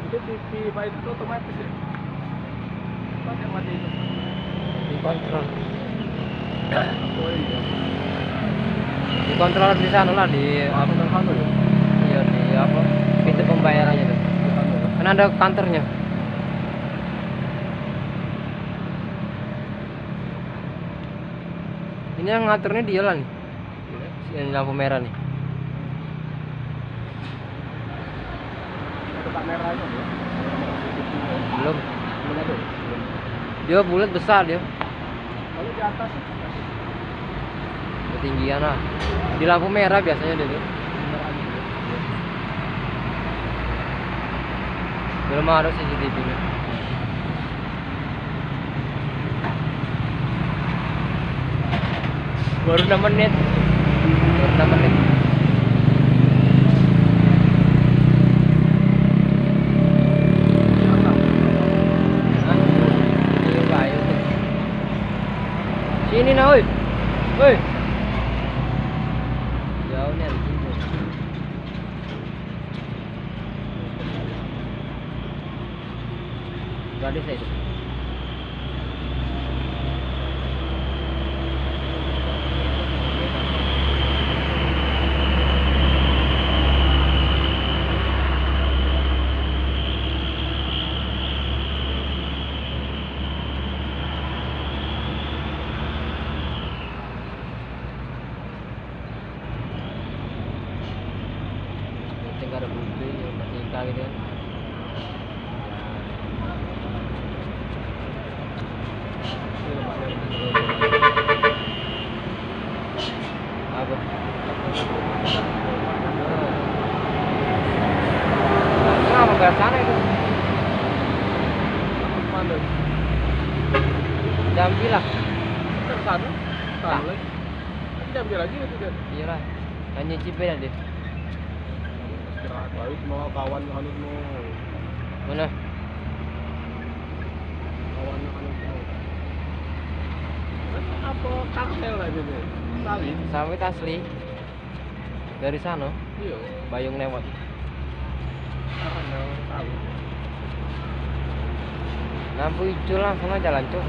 Itu TV Pak itu otomatis ya? Pakai mati itu? Dikontrol. Oh iya. Dikontrol di sana lah di apa? Kantor ya? Iya di apa? Pintu pembayarannya tuh. Kan ada kantornya. Ini yang ngaturnya dia lah nih. Yang lampu merah nih. Ada kameranya ya? Belum. Belum ada. Dia bulat besar dia. Kalau di atas Ketinggian lah. Di lampu merah biasanya dia tuh. Belum ada CCTV-nya. Baru 6 menit. Baru 6 menit. Sini nah, oi. Oi. Jauh nih di sini. Gadis saya itu. Tinggal ada bukti yang masih gitu kan. Apa? Kenapa ke sana itu? mana? Jambi lah. Ke sana? Sana lagi. Diambil lagi itu kan? Iya lah. Hanya cipin aja. Istirahat lagi semua kawan anu semua. Mana? Kawan anu semua. Apa kartel aja deh? Sawit. Sawit asli. Dari sana. Iya. Bayung lewat. Sawit. Lampu hijau langsung aja jalan cuk.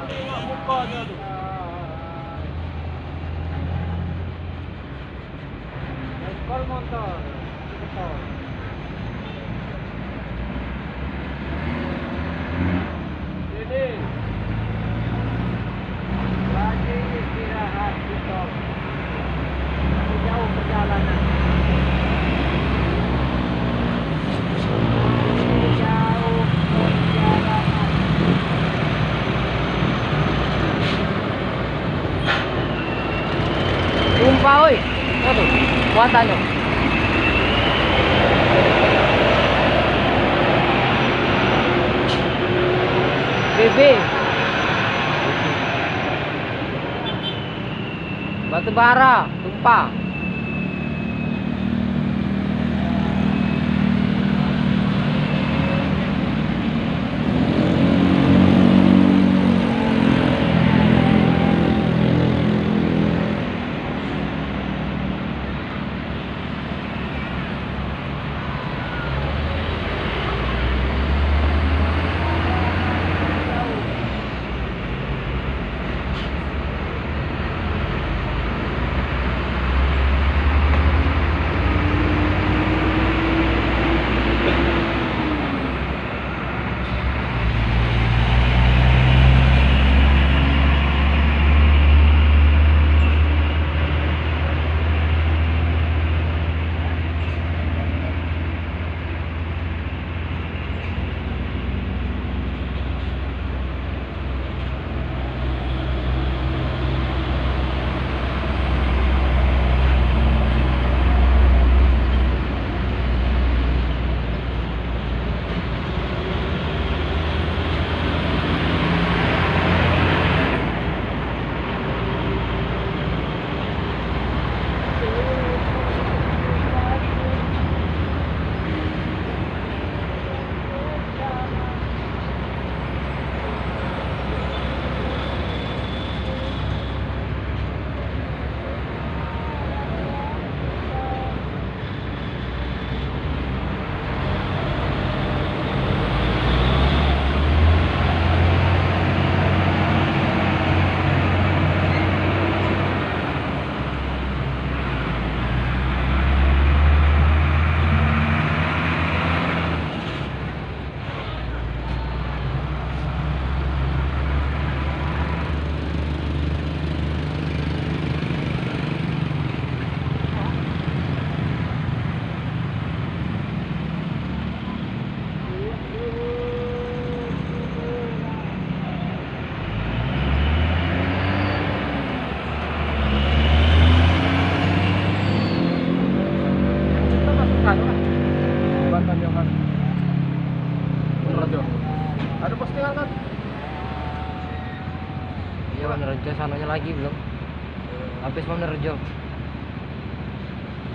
Tengok mukanya tu. Kol motor. Motor. Ini. Lagi istirahat kita. Masih jauh perjalanan. Masih jauh perjalanan. Tumpah oi. Apa tuh? Muatannya. BB. Batu bara, tumpah. Ada postingan kan? Iya Wonorejo, sananya lagi belum. Habis Wonorejo.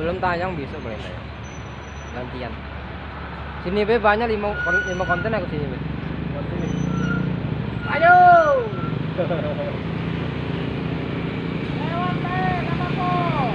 Belum tayang, besok boleh tayang. Gantian. Sini be banyak 5 konten aku sini be. Sini. Ayo. Lewat deh, apa kok?